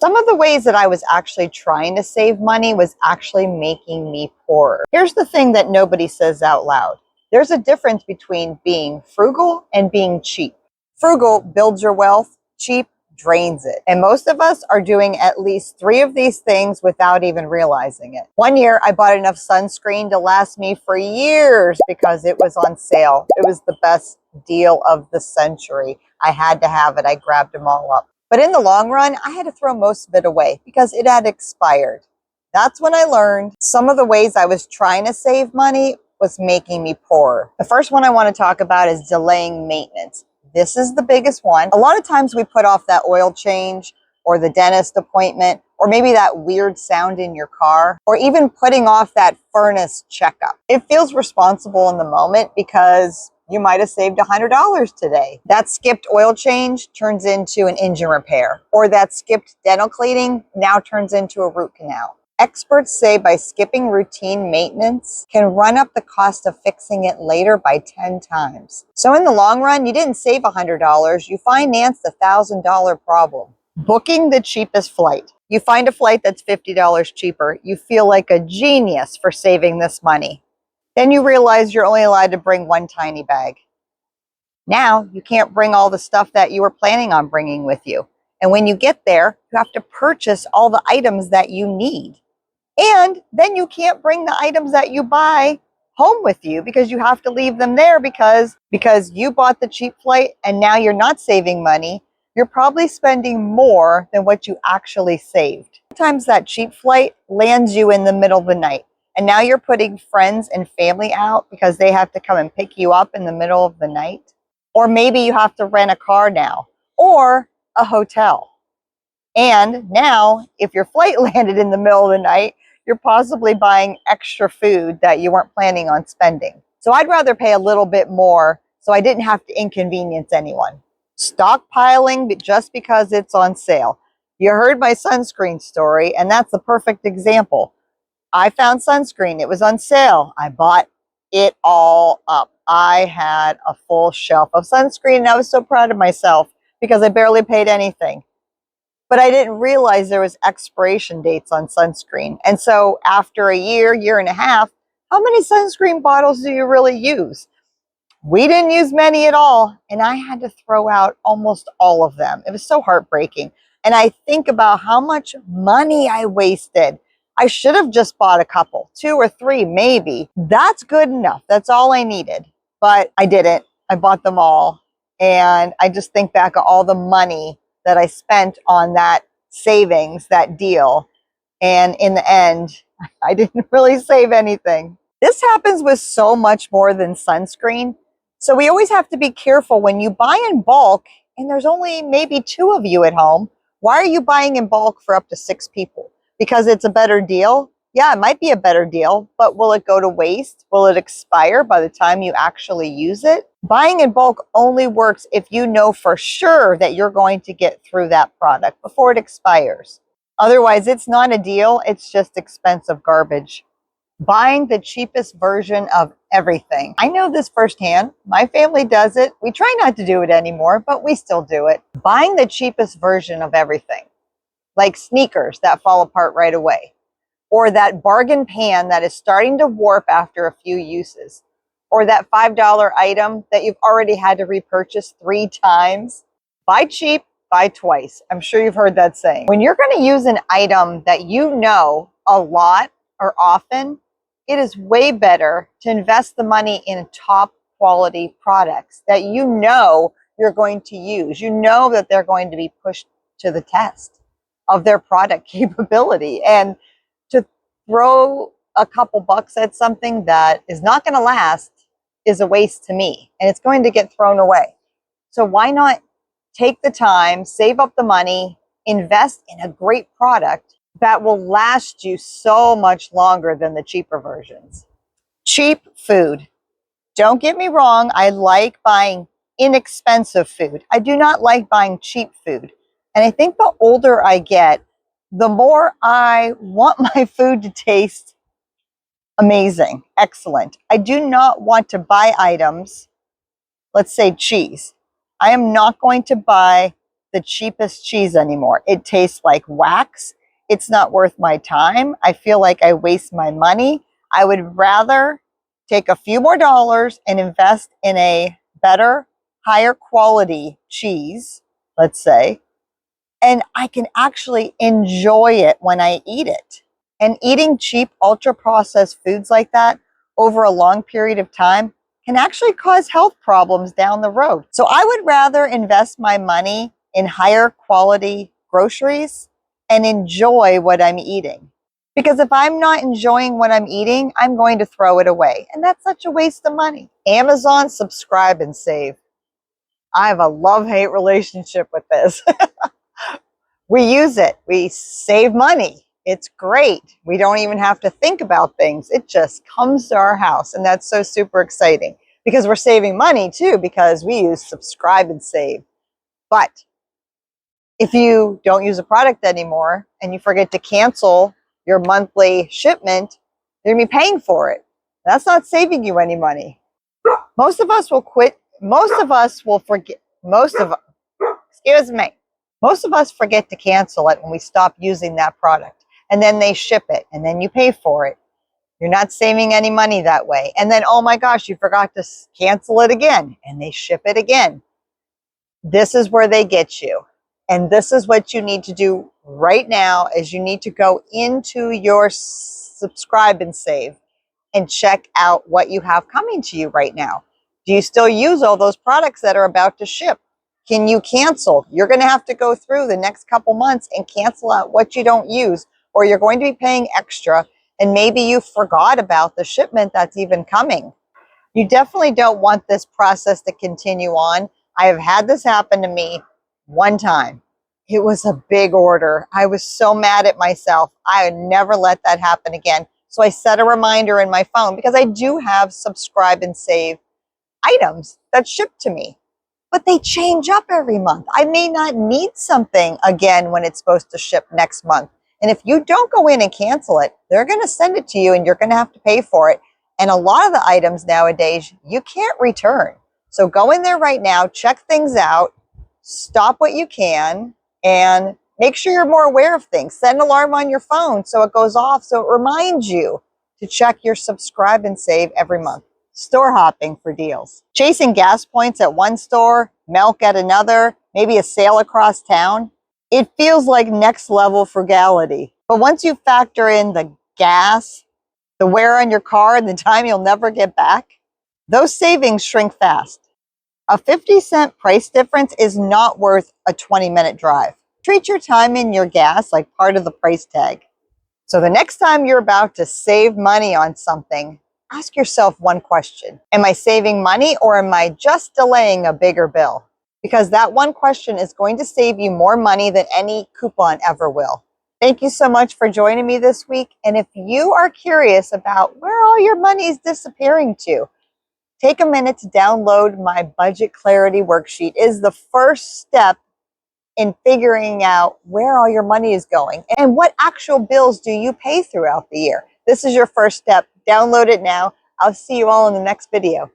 Some of the ways that I was actually trying to save money was actually making me poorer. Here's the thing that nobody says out loud. There's a difference between being frugal and being cheap. Frugal builds your wealth, cheap drains it. And most of us are doing at least 3 of these things without even realizing it. One year, I bought enough sunscreen to last me for years because it was on sale. It was the best deal of the century. I had to have it. I grabbed them all up. But in the long run, I had to throw most of it away because it had expired. That's when I learned some of the ways I was trying to save money was making me poorer. The first one I want to talk about is delaying maintenance. This is the biggest one. A lot of times we put off that oil change or the dentist appointment, or maybe that weird sound in your car, or even putting off that furnace checkup. It feels responsible in the moment because you might have saved $100 today. That skipped oil change turns into an engine repair, or that skipped dental cleaning now turns into a root canal. Experts say by skipping routine maintenance can run up the cost of fixing it later by 10 times. So in the long run, you didn't save $100, you financed a $1,000 problem. Booking the cheapest flight. You find a flight that's $50 cheaper. You feel like a genius for saving this money. Then you realize you're only allowed to bring one tiny bag. Now you can't bring all the stuff that you were planning on bringing with you. And when you get there, you have to purchase all the items that you need. And then you can't bring the items that you buy home with you because you have to leave them there because you bought the cheap flight and now you're not saving money. You're probably spending more than what you actually saved. Sometimes that cheap flight lands you in the middle of the night. And now you're putting friends and family out because they have to come and pick you up in the middle of the night. Or maybe you have to rent a car now or a hotel. And now, if your flight landed in the middle of the night, you're possibly buying extra food that you weren't planning on spending. So I'd rather pay a little bit more so I didn't have to inconvenience anyone. Stockpiling just because it's on sale. You heard my sunscreen story, and that's the perfect example. I found sunscreen. It was on sale. I bought it all up. I had a full shelf of sunscreen, and I was so proud of myself because I barely paid anything. But I didn't realize there was expiration dates on sunscreen. And so after a year and a half, how many sunscreen bottles do you really use? We didn't use many at all, and I had to throw out almost all of them. It was so heartbreaking. And I think about how much money I wasted. I should have just bought a couple, 2 or 3 maybe. That's good enough. That's all I needed. But I didn't. I bought them all. And I just think back of all the money that I spent on that savings, that deal. And in the end, I didn't really save anything. This happens with so much more than sunscreen. So we always have to be careful when you buy in bulk and there's only maybe 2 of you at home. Why are you buying in bulk for up to 6 people? Because it's a better deal? Yeah, it might be a better deal, but will it go to waste? Will it expire by the time you actually use it? Buying in bulk only works if you know for sure that you're going to get through that product before it expires. Otherwise, it's not a deal. It's just expensive garbage. Buying the cheapest version of everything. I know this firsthand. My family does it. We try not to do it anymore, but we still do it. Buying the cheapest version of everything. Like sneakers that fall apart right away, or that bargain pan that is starting to warp after a few uses, or that $5 item that you've already had to repurchase 3 times. Buy cheap, buy twice. I'm sure you've heard that saying. When you're going to use an item that you know a lot or often, it is way better to invest the money in top quality products that you know you're going to use. You know that they're going to be pushed to the test of their product capability. And to throw a couple bucks at something that is not going to last is a waste to me, and it's going to get thrown away. So why not take the time, save up the money, invest in a great product that will last you so much longer than the cheaper versions. Cheap food. Don't get me wrong, I like buying inexpensive food. I do not like buying cheap food. And I think the older I get, the more I want my food to taste amazing, excellent. I do not want to buy items, let's say cheese. I am not going to buy the cheapest cheese anymore. It tastes like wax. It's not worth my time. I feel like I waste my money. I would rather take a few more dollars and invest in a better, higher quality cheese, let's say, and I can actually enjoy it when I eat it. And eating cheap, ultra processed foods like that over a long period of time can actually cause health problems down the road. So I would rather invest my money in higher quality groceries and enjoy what I'm eating. Because if I'm not enjoying what I'm eating, I'm going to throw it away. And that's such a waste of money. Amazon, subscribe and save. I have a love-hate relationship with this. We use it. We save money. It's great. We don't even have to think about things. It just comes to our house. And that's so super exciting because we're saving money too, because we use subscribe and save. But if you don't use a product anymore and you forget to cancel your monthly shipment, you're going to be paying for it. That's not saving you any money. Most of us will quit. Most of us will forget. Excuse me. Most of us forget to cancel it when we stop using that product. And then they ship it and then you pay for it. You're not saving any money that way. And then, oh my gosh, you forgot to cancel it again and they ship it again. This is where they get you. And this is what you need to do right now is you need to go into your subscribe and save and check out what you have coming to you right now. Do you still use all those products that are about to ship? Can you cancel? You're going to have to go through the next couple months and cancel out what you don't use, or you're going to be paying extra, and maybe you forgot about the shipment that's even coming. You definitely don't want this process to continue on. I have had this happen to me one time. It was a big order. I was so mad at myself. I would never let that happen again. So I set a reminder in my phone because I do have subscribe and save items that ship to me, but they change up every month. I may not need something again when it's supposed to ship next month. And if you don't go in and cancel it, they're going to send it to you and you're going to have to pay for it. And a lot of the items nowadays, you can't return. So go in there right now, check things out, stop what you can, and make sure you're more aware of things. Set an alarm on your phone so it goes off, so it reminds you to check your subscribe and save every month. Store hopping for deals. Chasing gas points at one store, milk at another, maybe a sale across town. It feels like next level frugality. But once you factor in the gas, the wear on your car, and the time you'll never get back, those savings shrink fast. A 50-cent price difference is not worth a 20-minute drive. Treat your time and your gas like part of the price tag. So the next time you're about to save money on something, ask yourself one question. Am I saving money or am I just delaying a bigger bill? Because that one question is going to save you more money than any coupon ever will. Thank you so much for joining me this week. And if you are curious about where all your money is disappearing to, take a minute to download my Budget Clarity Worksheet. It is the first step in figuring out where all your money is going and what actual bills do you pay throughout the year. This is your first step. Download it now. I'll see you all in the next video.